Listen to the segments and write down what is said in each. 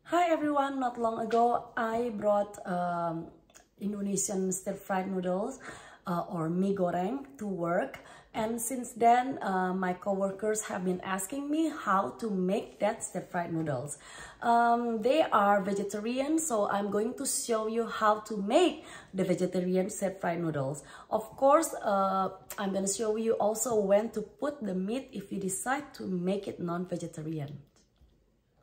Hi everyone, not long ago I brought Indonesian stir-fried noodles or mie goreng to work, and since then my coworkers have been asking me how to make that stir-fried noodles. They are vegetarian, so I'm going to show you how to make the vegetarian stir-fried noodles. Of course, I'm going to show you also when to put the meat if you decide to make it non-vegetarian.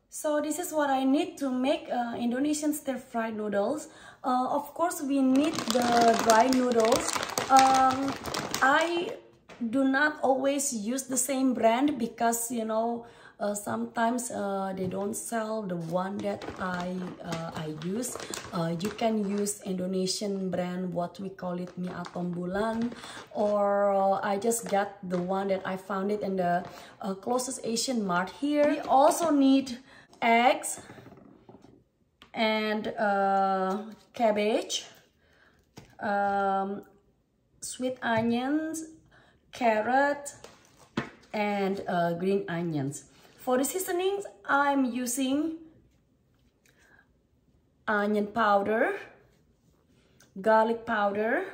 So this is what I need to make Indonesian stir-fried noodles. Of course, we need the dry noodles. I do not always use the same brand because, you know, sometimes they don't sell the one that I use. You can use Indonesian brand, what we call it mie atom bulan, or I just got the one that I found it in the closest Asian mart here. We also need eggs and cabbage, sweet onions, carrot, and green onions. For the seasonings, I'm using onion powder, garlic powder,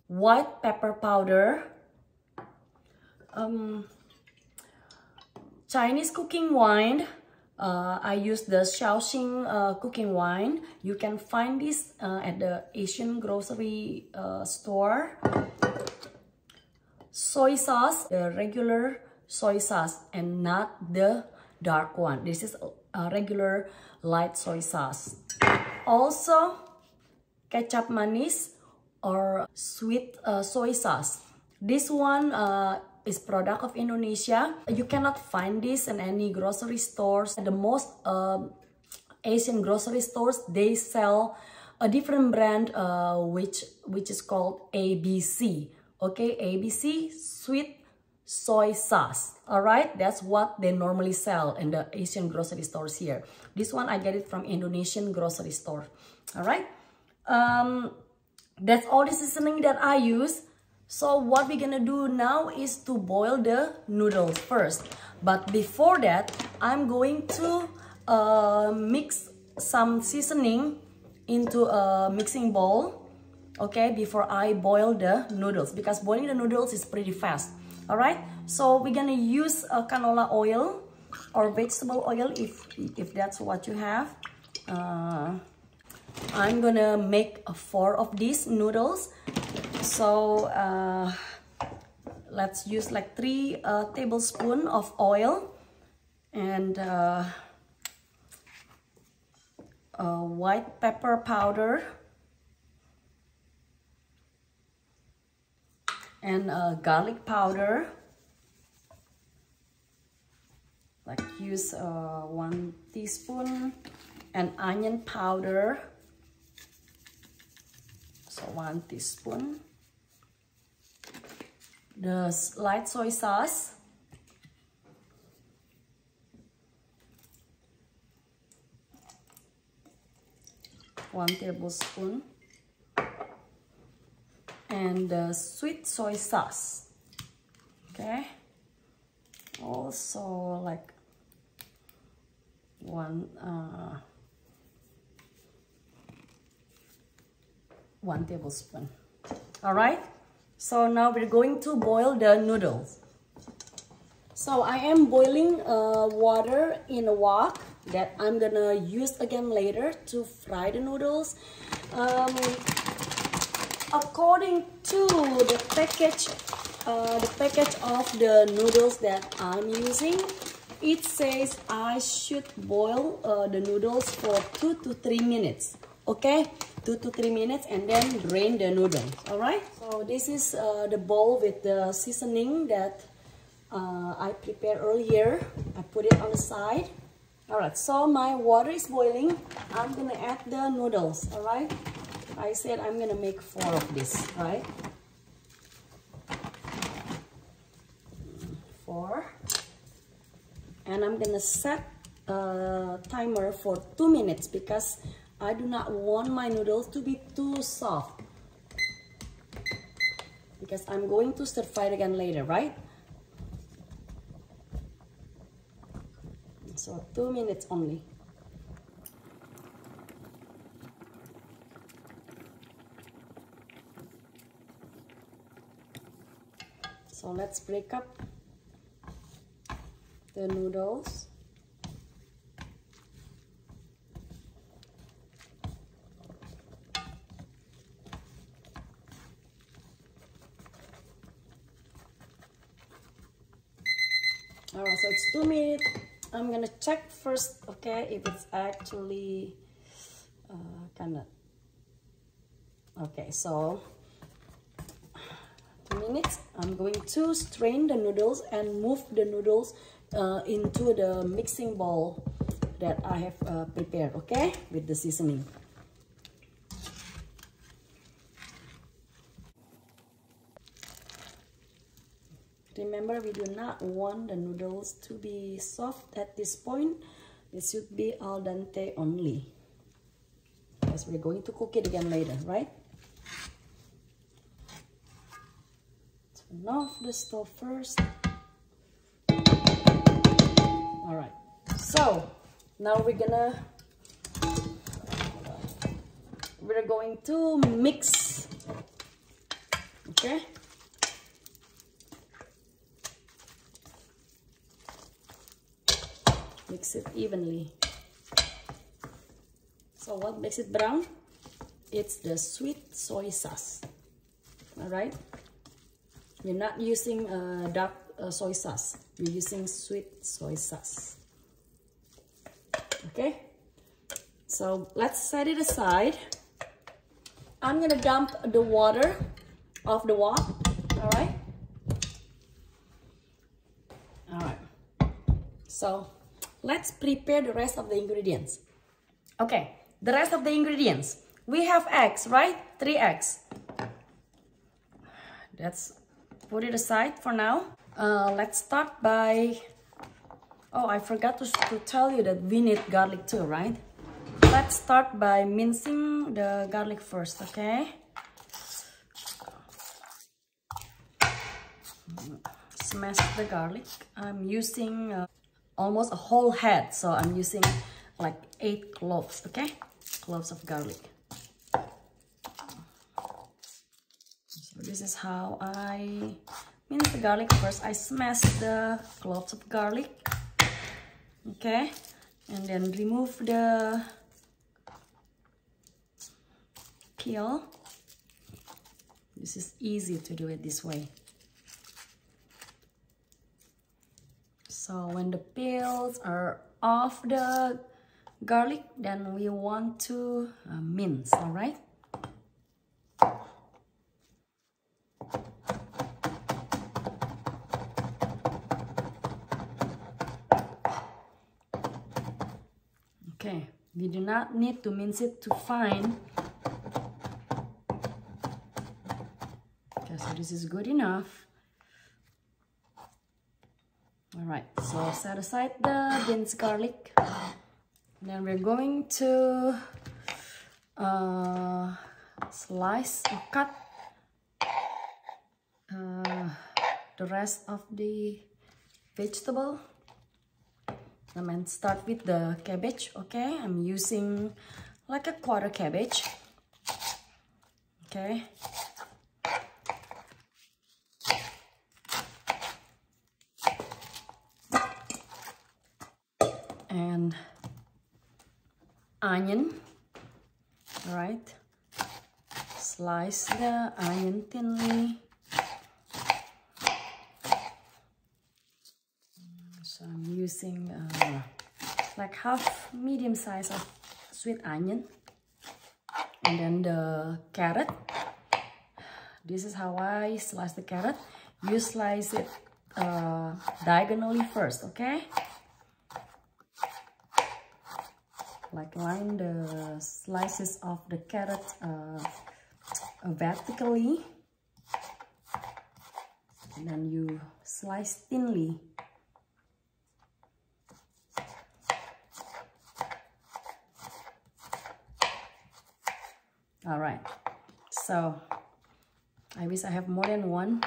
white pepper powder, Chinese cooking wine. I use the Shaoxing cooking wine. You can find this at the Asian grocery store. Soy sauce, the regular soy sauce and not the dark one. This is a regular light soy sauce. Also, kecap manis or sweet soy sauce. This one is product of Indonesia. You cannot find this in any grocery stores. The most Asian grocery stores, they sell a different brand which is called ABC. Okay, ABC sweet soy sauce. All right, that's what they normally sell in the Asian grocery stores here. This one I get it from Indonesian grocery store. All right, that's all the seasoning that I use. So what we're gonna do now is to boil the noodles first. But before that, I'm going to mix some seasoning into a mixing bowl, okay, before I boil the noodles, because boiling the noodles is pretty fast. All right, so we're gonna use canola oil or vegetable oil if that's what you have. I'm gonna make 4 of these noodles. So let's use like 3 tablespoons of oil and white pepper powder and garlic powder. Like use 1 teaspoon, and onion powder. So 1 teaspoon. The light soy sauce, one tablespoon, and the sweet soy sauce. Okay, also like 1 tablespoon. All right, so now we're going to boil the noodles. So I am boiling water in a wok that I'm gonna use again later to fry the noodles. According to the package of the noodles that I'm using, it says I should boil the noodles for 2 to 3 minutes. Okay, 2 to 3 minutes, and then drain the noodles. All right, so this is the bowl with the seasoning that I prepared earlier. I put it on the side. All right, so my water is boiling. I'm gonna add the noodles. All right, I said I'm gonna make 4 of this, right? 4, and I'm gonna set a timer for 2 minutes because I do not want my noodles to be too soft, because I'm going to stir fry it again later, right? So 2 minutes only. So let's break up the noodles. Alright, so it's 2 minutes. I'm gonna check first, okay, if it's actually kinda okay. So 2 minutes. I'm going to strain the noodles and move the noodles into the mixing bowl that I have prepared, okay, with the seasoning. Remember, we do not want the noodles to be soft at this point. It should be al dente only, because we're going to cook it again later, right? Turn off the stove first. All right, so now we're going to mix, okay? Mix it evenly. So what makes it brown? It's the sweet soy sauce. All right, we're not using dark soy sauce. We're using sweet soy sauce. Okay, so let's set it aside. I'm gonna dump the water off the wok. All right. All right, so let's prepare the rest of the ingredients. Okay, the rest of the ingredients. We have eggs, right? 3 eggs. Let's put it aside for now. Let's start by... Oh, I forgot to tell you that we need garlic too, right? Let's start by mincing the garlic first, okay? Smash the garlic. I'm using... almost a whole head, so I'm using like 8 cloves, okay? Cloves of garlic. So this is how I mince the garlic. First I smash the cloves of garlic, okay? And then remove the peel. This is easy to do it this way. So when the peels are off the garlic, then we want to mince, all right? Okay, we do not need to mince it too fine. Okay, so this is good enough. All right, so set aside the minced garlic. Then we're going to slice or cut the rest of the vegetable. I'm going to start with the cabbage, okay? I'm using like a quarter cabbage, okay? And onion, all right? Slice the onion thinly. So I'm using like half medium size of sweet onion. And then the carrot. This is how I slice the carrot. You slice it diagonally first, okay? Like line the slices of the carrot vertically, and then you slice thinly. All right, so I wish I have more than one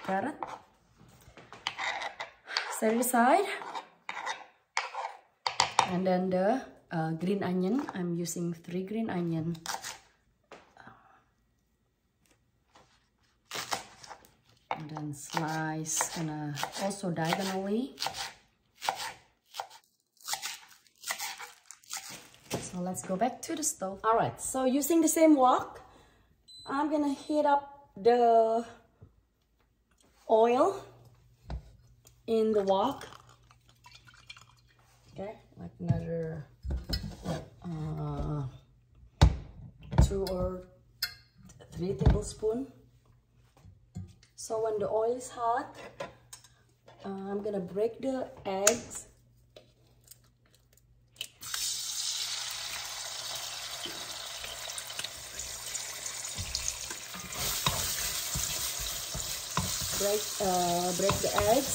carrot. Set it aside, and then the green onion. I'm using 3 green onion. And then and slice also diagonally. So let's go back to the stove. All right, so using the same wok, I'm gonna heat up the oil in the wok. Okay, like another 2 or 3 tablespoons. So when the oil is hot, I'm gonna break the eggs. Break the eggs.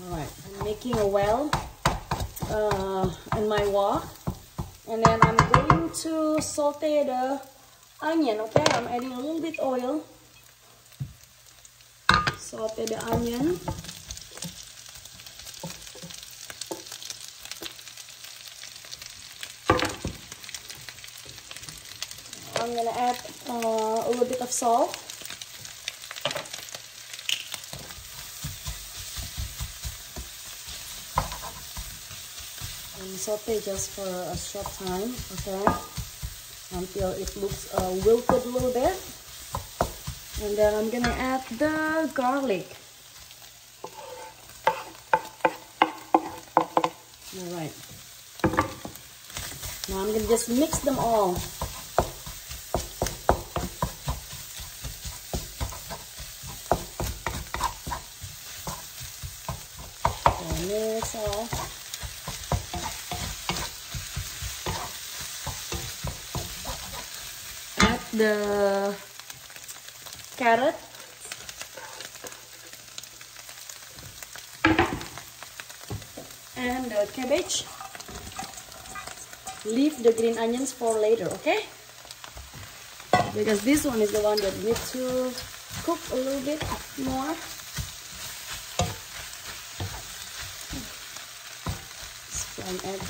Alright, I'm making a well in my wok, and then I'm going to saute the onion. Okay, I'm adding a little bit oil. Saute the onion. I'm gonna add a little bit of salt. And saute just for a short time, okay, until it looks wilted a little bit. And then I'm gonna add the garlic. All right. Now I'm gonna just mix them all. Mix all. Add the carrot. And the cabbage. Leave the green onions for later, okay? Because this one is the one that needs to cook a little bit more. Egg.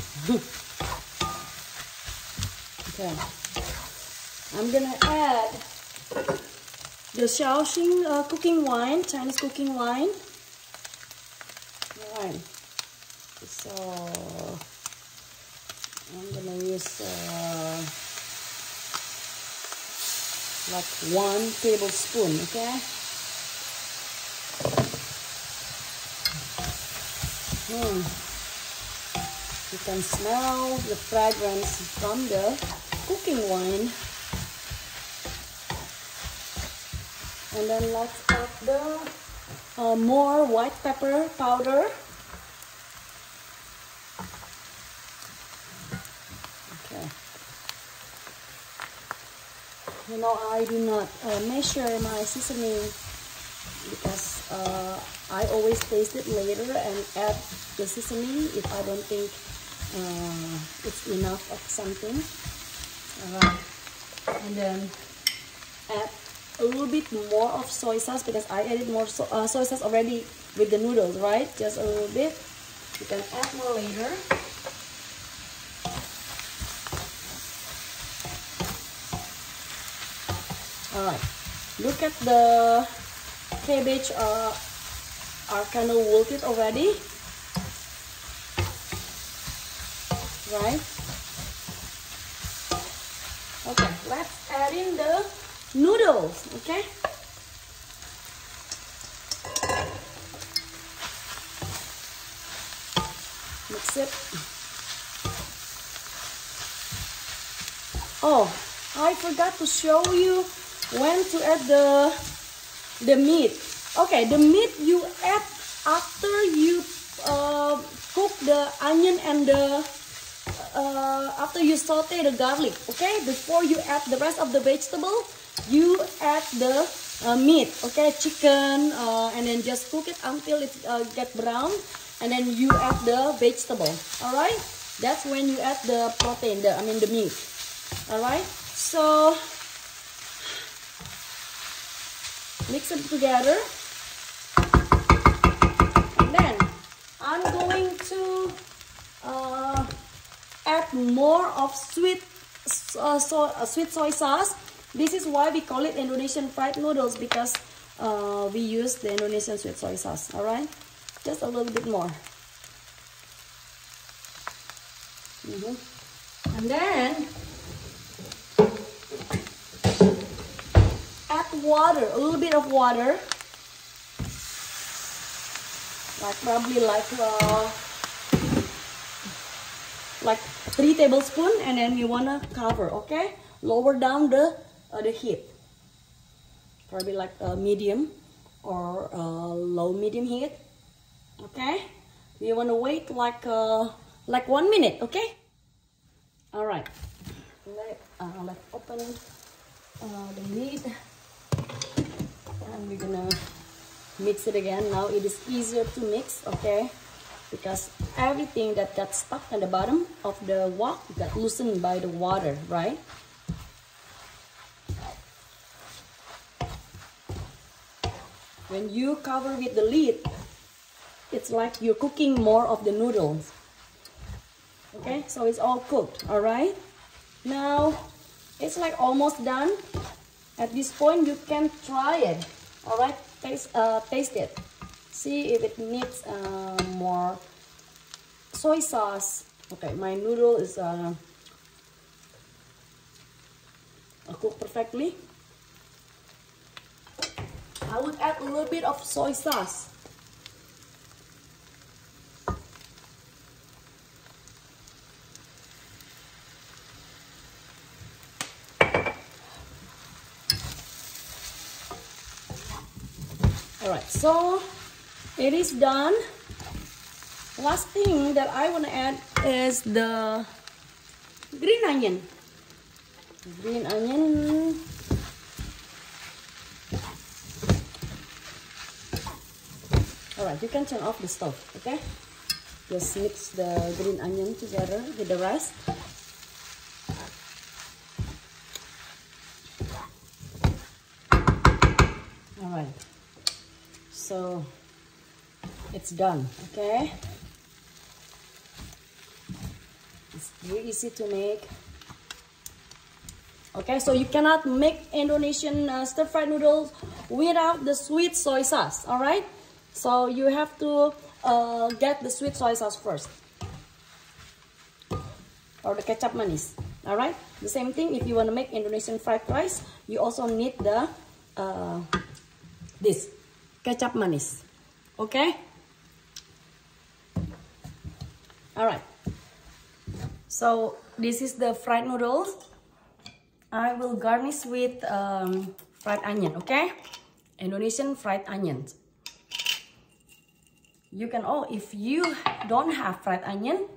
Okay, I'm gonna add the Shaoxing cooking wine, Chinese cooking wine. All right, so I'm gonna use like 1 tablespoon. Okay. You can smell the fragrance from the cooking wine. And then let's add the more white pepper powder. Okay. You know, I do not measure my seasoning because I always taste it later and add the seasoning if I don't think it's enough of something. And then add a little bit more of soy sauce because I added more soy sauce already with the noodles, right? Just a little bit. You can add more later. All right. Look at the cabbage are kind of wilted already. Right? Okay, let's add in the noodles, okay? Mix it. Oh, I forgot to show you when to add the meat. Okay, the meat you add after you cook the onion and the after you saute the garlic, okay? Before you add the rest of the vegetable, you add the meat, okay? Chicken, and then just cook it until it get brown, and then you add the vegetable, all right? That's when you add the protein, the meat, all right? So mix it together, and then I'm going to add more of sweet sweet soy sauce. This is why we call it Indonesian fried noodles, because we use the Indonesian sweet soy sauce. All right, just a little bit more. And then add water, a little bit of water, like probably like 3 tablespoons, and then you wanna cover. Okay, lower down the heat, probably like a medium or low medium heat. Okay, you wanna wait like 1 minute. Okay. All right. Let's open the meat, and we're gonna mix it again. Now it is easier to mix, okay, because everything that got stuck at the bottom of the wok got loosened by the water, right? When you cover with the lid, it's like you're cooking more of the noodles. Okay, so it's all cooked. All right, now it's like almost done. At this point, you can try it. All right, taste it. See if it needs more soy sauce. Okay, my noodle is cooked perfectly. I would add a little bit of soy sauce. Alright, so it is done. Last thing that I want to add is the green onion. Green onion. Alright, you can turn off the stove, okay? Just mix the green onion together with the rest. Alright. So it's done, okay? It's very easy to make. Okay, so you cannot make Indonesian stir-fried noodles without the sweet soy sauce, all right? So you have to get the sweet soy sauce first, or the kecap manis, all right? The same thing, if you want to make Indonesian fried rice, you also need the this kecap manis. Okay, all right, so this is the fried noodles. I will garnish with fried onion. Okay, Indonesian fried onions. You can, if you don't have fried onion,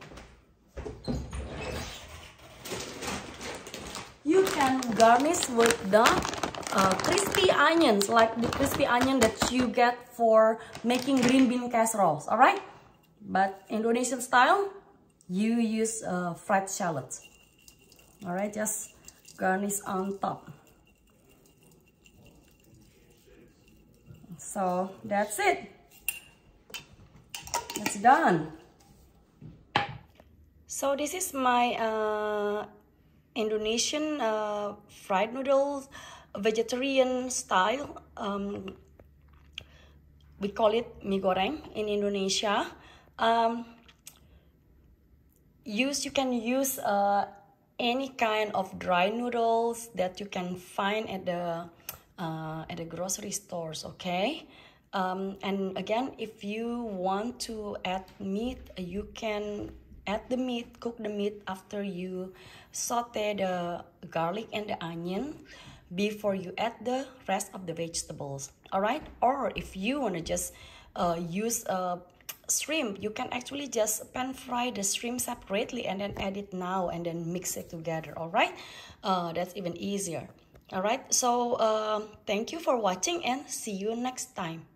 you can garnish with the crispy onions, like the crispy onion that you get for making green bean casseroles, all right? But Indonesian style, you use fried shallots. All right, just garnish on top. So that's it. It's done. So this is my Indonesian fried noodles, vegetarian style. We call it Mie Goreng in Indonesia. You can use any kind of dry noodles that you can find at the grocery stores, okay? And again, if you want to add meat, you can add the meat, cook the meat after you saute the garlic and the onion before you add the rest of the vegetables, all right? Or if you want to just use shrimp, you can actually just pan fry the shrimp separately and then add it now and then mix it together, all right? That's even easier, all right? So thank you for watching and see you next time.